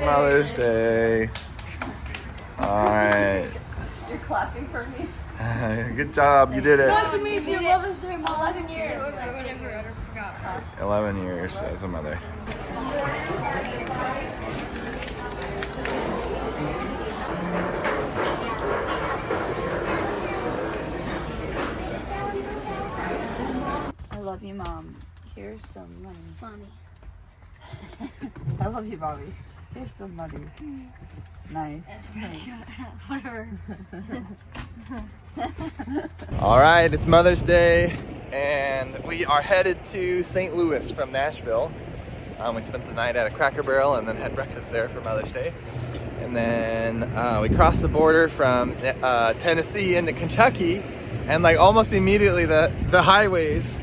Mother's Day. Alright. You're clapping for me. Good job, you did it. Nice to meet you. Mother's Day, 11 years. I forgot. 11 years as a mother. I love you, Mom. Here's some money. Mommy. I love you, Bobby. Here's some money. Nice. Whatever. Alright, it's Mother's Day, and we are headed to St. Louis from Nashville. We spent the night at a Cracker Barrel and then had breakfast there for Mother's Day. And then we crossed the border from Tennessee into Kentucky, and like almost immediately the highways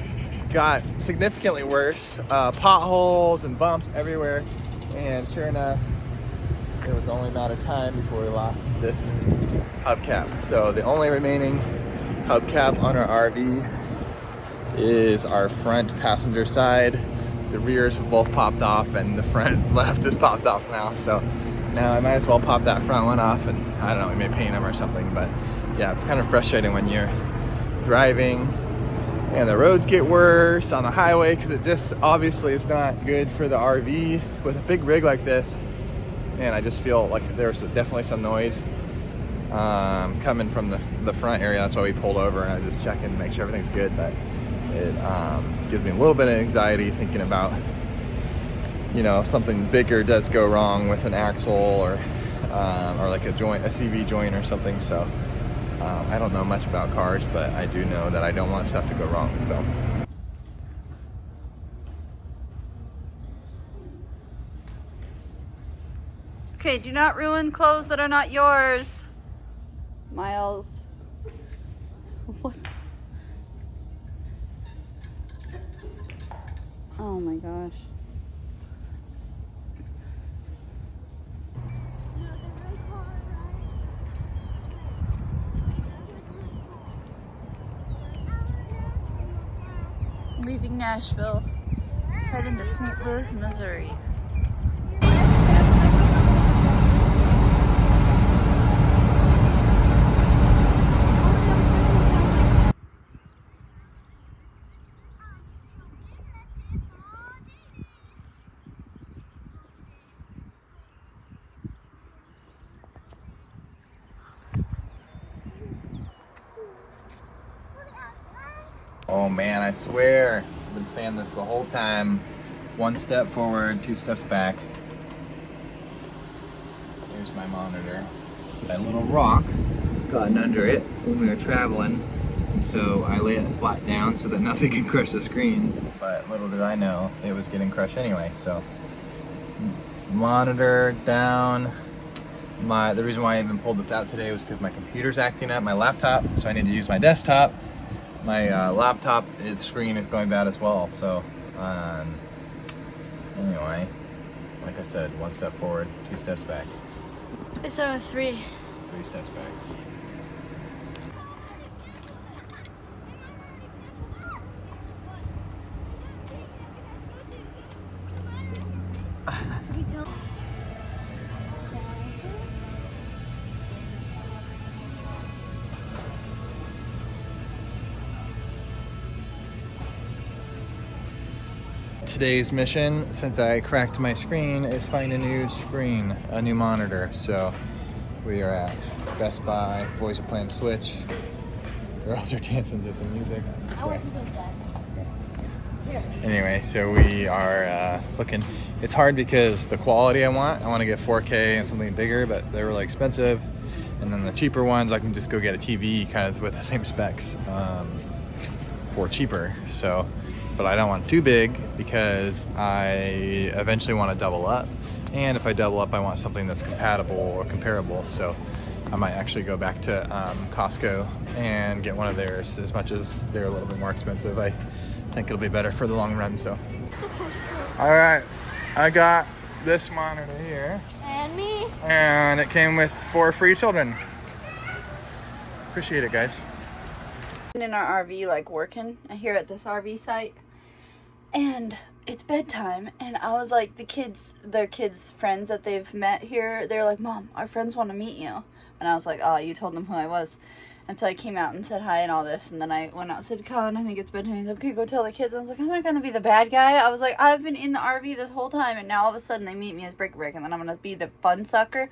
got significantly worse. Potholes and bumps everywhere, and sure enough, it was only a matter of time before we lost this hubcap. So the only remaining hubcap on our RV is our front passenger side. The rears have both popped off and the front left is popped off now. So now I might as well pop that front one off, and I don't know, we may paint them or something. But yeah, it's kind of frustrating when you're driving and the roads get worse on the highway, because it just obviously is not good for the RV with a big rig like this. And I just feel like there's definitely some noise coming from the front area. That's why we pulled over, and I was just checking to make sure everything's good. But it gives me a little bit of anxiety thinking about, you know, if something bigger does go wrong with an axle or like a joint, a CV joint or something. So I don't know much about cars, but I do know that I don't want stuff to go wrong. So. Okay, do not ruin clothes that are not yours. Miles. What? Oh my gosh. Leaving Nashville, heading to St. Louis, Missouri. Oh man, I swear, I've been saying this the whole time. 1 step forward, 2 steps back. Here's my monitor. That little rock gotten under it when we were traveling, and so I lay it flat down so that nothing can crush the screen. But little did I know, it was getting crushed anyway. So monitor down. The reason why I even pulled this out today was because my computer's acting up, my laptop, so I need to use my desktop. My laptop, its screen is going bad as well. So anyway, like I said, 1 step forward, 2 steps back. It's 3. 3 steps back. Today's mission, since I cracked my screen, is find a new screen, a new monitor. So we are at Best Buy. Boys are playing Switch. Girls are dancing to some music. So. Anyway, so we are looking. It's hard because the quality I want to get 4K and something bigger, but they're really expensive. And then the cheaper ones, I can just go get a TV kind of with the same specs for cheaper. So. But I don't want too big because I eventually want to double up. And if I double up, I want something that's compatible or comparable. So I might actually go back to Costco and get one of theirs. As much as they're a little bit more expensive, I think it'll be better for the long run. So, all right, I got this monitor here. And me. And it came with 4 free children. Appreciate it, guys. In our RV, like working here at this RV site. And it's bedtime, and I was like, their kids' friends that they've met here, they're like, Mom, our friends want to meet you. And I was like, oh, you told them who I was. And so I came out and said hi and all this, and then I went out and said, Colin, I think it's bedtime. He's like, okay, go tell the kids. I was like, I'm not going to be the bad guy. I was like, I've been in the RV this whole time, and now all of a sudden they meet me as Break Break, and then I'm going to be the fun sucker.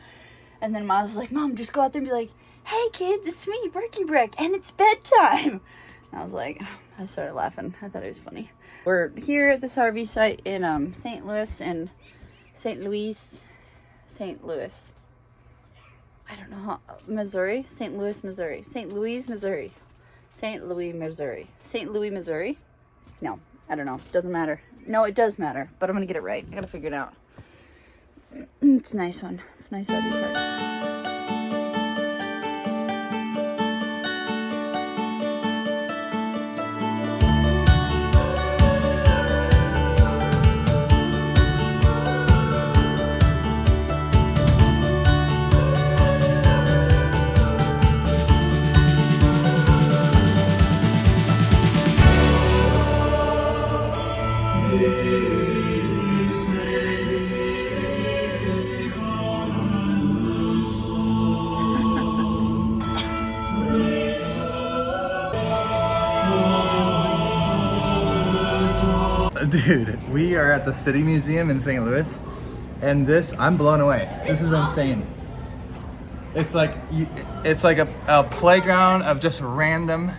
And then Miles was like, Mom, just go out there and be like, hey, kids, it's me, Breaky Break, and it's bedtime. And I was like, I started laughing. I thought it was funny. We're here at this RV site in St. Louis. I don't know how, Missouri? St. Louis, Missouri. St. Louis, Missouri. St. Louis, Missouri. St. Louis, Missouri? No, I don't know. Doesn't matter. No, it does matter, but I'm going to get it right. I got to figure it out. It's a nice one. It's a nice RV park. Dude, we are at the City Museum in St. Louis, and I'm blown away. This is insane. It's like a playground of just random,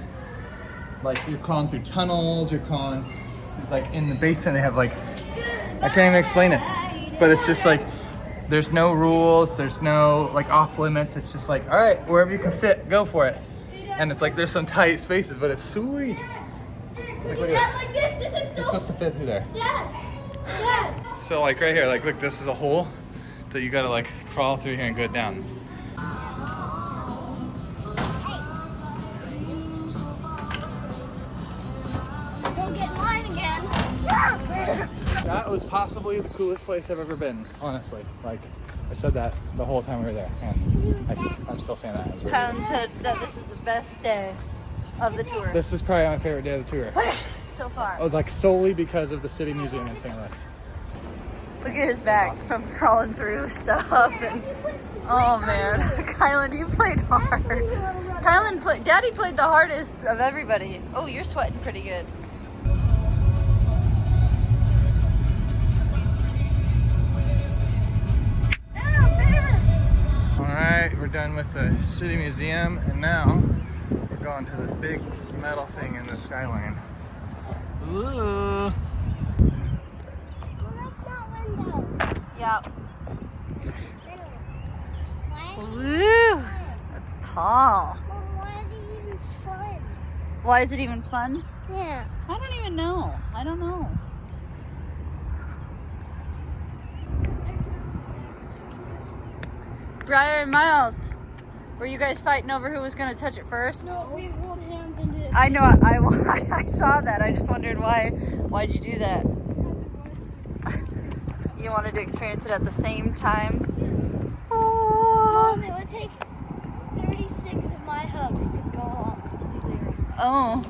like you're crawling through tunnels, you're crawling, like in the basement they have like, I can't even explain it, but it's just like, there's no rules, there's no like off limits, it's just like, all right, wherever you can fit, go for it. And it's like, there's some tight spaces, but it's sweet. Like, look at this. This must have fit through there. Dad. So like right here, like look, this is a hole that you gotta like crawl through here and go down. Don't get in line again. That was possibly the coolest place I've ever been, honestly. Like, I said that the whole time we were there, and I'm still saying that. It was really Colin said that this is the best day of the tour. good. This is probably my favorite day of the tour. So far. Oh, like solely because of the City Museum in St. Louis. Look at his back from crawling through stuff. And oh man, Kylan, you played hard. Daddy played the hardest of everybody. Oh, you're sweating pretty good. All right, we're done with the City Museum, and now we're going to this big metal thing in the skyline. Ooh. Well, that's not window. Yeah. Why? Woo! That's tall. Well, why is it even fun? Why is it even fun? Yeah. I don't even know. I don't know. Briar and Miles, were you guys fighting over who was going to touch it first? No, we rolled hands and did it. I know. I saw that. I just wondered why'd you do that? You wanted to experience it at the same time. Mom, it would take 36 of my hugs to go off completely. Oh.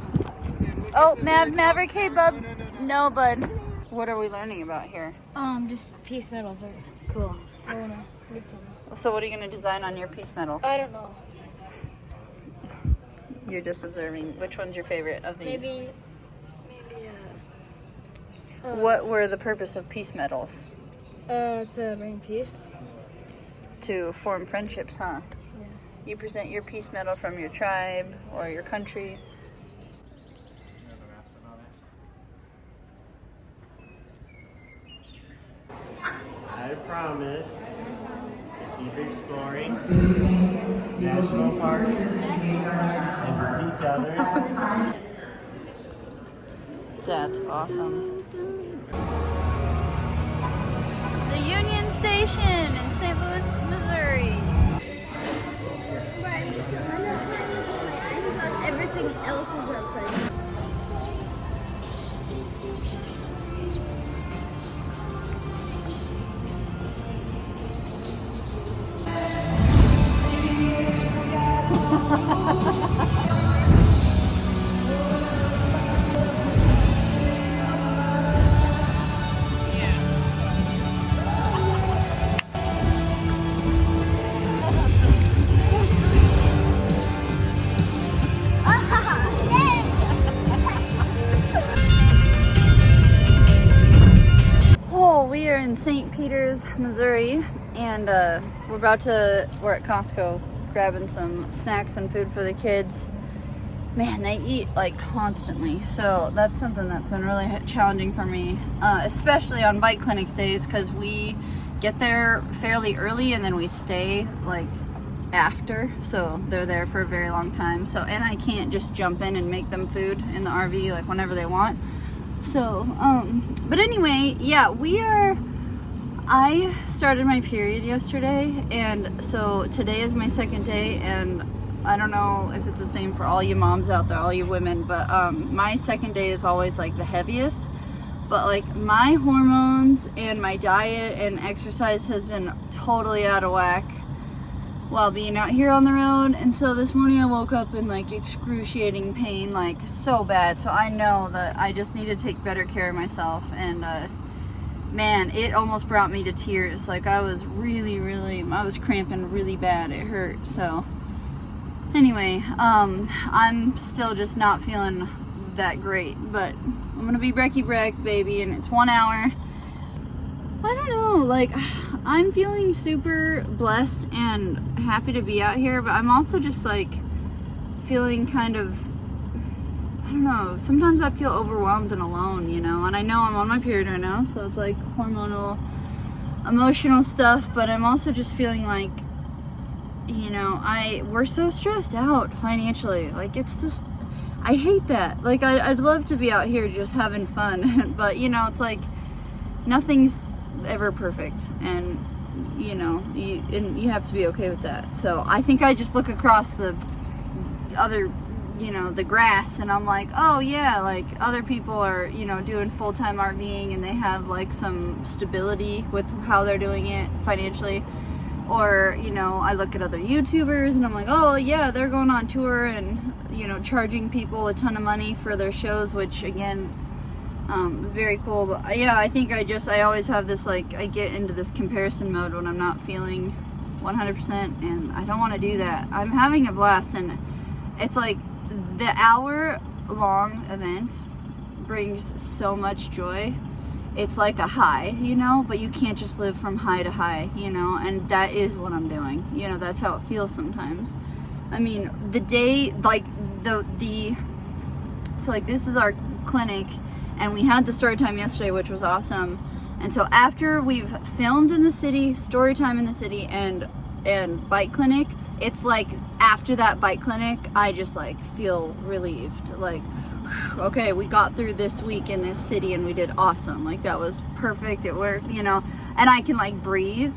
Oh, Maverick, hey, bub. No, bud. What are we learning about here? Just piece metals are cool. I wanna listen. So what are you going to design on your piece metal? I don't know. You're just observing. Which one's your favorite of these? Maybe. What were the purpose of piece metals? To bring peace. To form friendships, huh? Yeah. You present your piece metal from your tribe or your country. I promise to keep exploring national parks and to teach others. That's awesome. The Union Station in St. Louis, Missouri. Everything else is outside. St. Peters, Missouri, and we're at Costco grabbing some snacks and food for the kids. Man, they eat like constantly, so that's something that's been really challenging for me, especially on bike clinics days, because we get there fairly early and then we stay like after, so they're there for a very long time. So, and I can't just jump in and make them food in the RV like whenever they want. So, but anyway, yeah, I started my period yesterday, and so today is my second day, and I don't know if it's the same for all you moms out there, all you women, but my second day is always like the heaviest. But like my hormones and my diet and exercise has been totally out of whack while being out here on the road. And so this morning I woke up in like excruciating pain, like so bad. So I know that I just need to take better care of myself. And man, it almost brought me to tears. Like I was I was cramping really bad. It hurt. So anyway, I'm still just not feeling that great, but I'm gonna be brekkie brek, baby, and it's 1 hour. I don't know, like I'm feeling super blessed and happy to be out here, but I'm also just like feeling kind of, I don't know, sometimes I feel overwhelmed and alone, you know, and I know I'm on my period right now, so it's like hormonal, emotional stuff, but I'm also just feeling like, you know, we're so stressed out financially. Like it's just, I hate that. Like I'd love to be out here just having fun, but you know, it's like nothing's ever perfect, and you know, you have to be okay with that. So I think I just look across the other, you know, the grass, and I'm like, oh yeah, like other people are, you know, doing full-time RVing and they have like some stability with how they're doing it financially. Or, you know, I look at other YouTubers and I'm like, oh yeah, they're going on tour and, you know, charging people a ton of money for their shows, which again, very cool. But yeah, I think I always have this, like, I get into this comparison mode when I'm not feeling 100%, and I don't want to do that. I'm having a blast, and it's like the hour-long event brings so much joy. It's like a high, you know, but you can't just live from high to high, you know, and that is what I'm doing. You know, that's how it feels sometimes. I mean, the day, like, so like this is our clinic, and we had the story time yesterday, which was awesome. And so after we've filmed in the city, story time in the city, and bike clinic, it's like after that bike clinic, I just like feel relieved. Like, okay, we got through this week in this city and we did awesome. Like that was perfect. It worked, you know, and I can like breathe.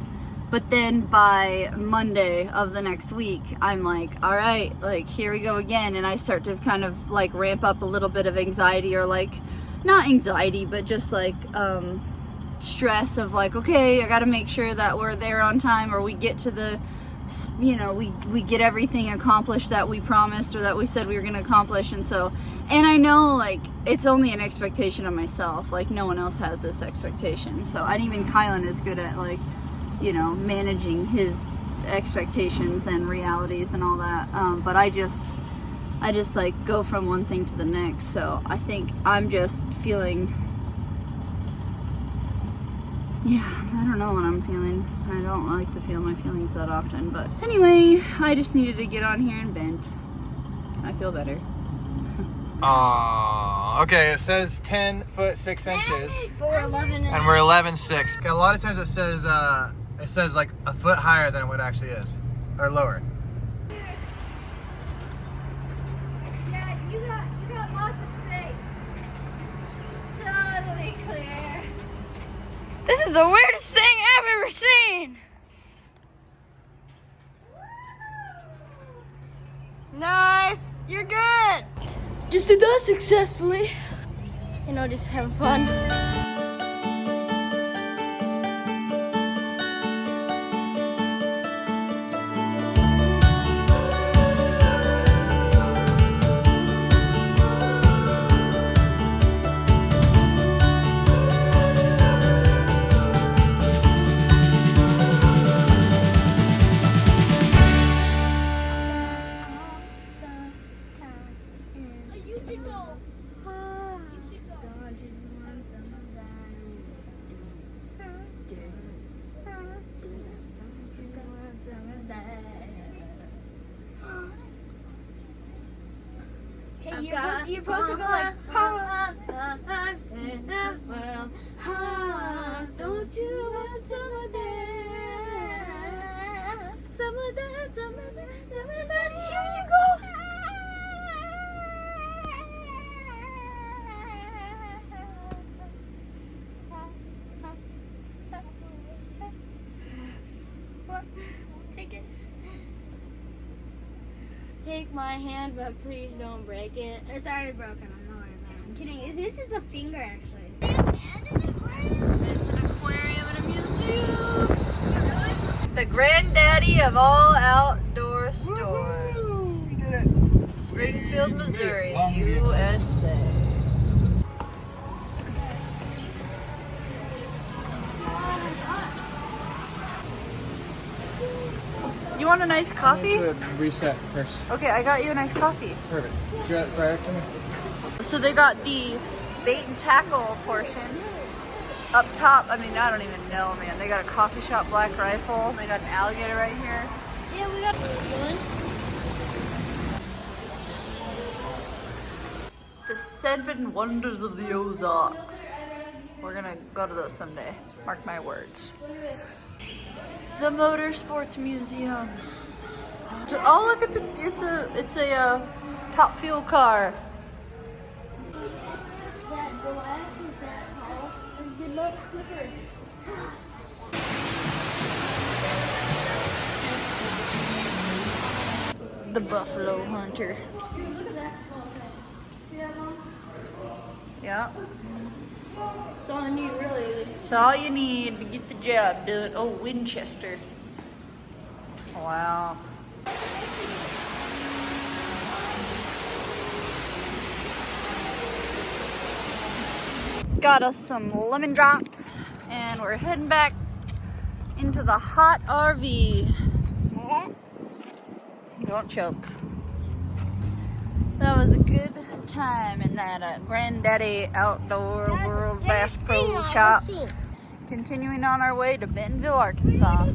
But then by Monday of the next week, I'm like, all right, like here we go again. And I start to kind of like ramp up a little bit of anxiety, or like, not anxiety, but just like stress of like, okay, I got to make sure that we're there on time, or we get to the, you know, we get everything accomplished that we promised or that we said we were going to accomplish. And so, and I know like it's only an expectation of myself, like no one else has this expectation. So, and even Kylan is good at like, you know, managing his expectations and realities and all that. But I just like go from one thing to the next. So I think I'm just feeling, yeah, I don't know what I'm feeling. I don't like to feel my feelings that often, but anyway, I just needed to get on here and vent. I feel better. Okay, it says 10 foot 6 inches. We're 11 And we're 11.6. Okay, a lot of times it says like a foot higher than what it actually is, or lower. Yeah, you got lots of space. Totally clear. This is the weirdest thing I've ever seen. Nice, you're good. Just did that successfully. You know, just having fun. you're supposed to go like, don't you want some of that? Some of that, some of that, some of that. Here you go. Take it. Take my hand, but please don't break it. It's already broken. I'm not worried about it. I'm kidding. This is a finger, actually. It's an aquarium and a museum. The granddaddy of all outdoor stores. We did it. Springfield, Missouri, USA. You want a nice coffee? Reset first. Okay, I got you a nice coffee. Perfect. You got it right after me? So they got the bait and tackle portion up top. I mean, I don't even know, man. They got a coffee shop black rifle. They got an alligator right here. Yeah, we got one. The 7 Wonders of the Ozarks. We're gonna go to those someday. Mark my words. The Motorsports Museum. Oh, look! It's a Top Fuel car. That black is that tall. Good luck, Clippers. The Buffalo Hunter. Dude, look at that small thing. See that, Mom? Yeah. That's all I need, really. It's all you need to get the job done. Oh, Winchester. Wow. Got us some lemon drops, and we're heading back into the hot RV. Don't choke. That was a good time in that Granddaddy Outdoor World Bass Pro Shop. Continuing on our way to Bentonville, Arkansas.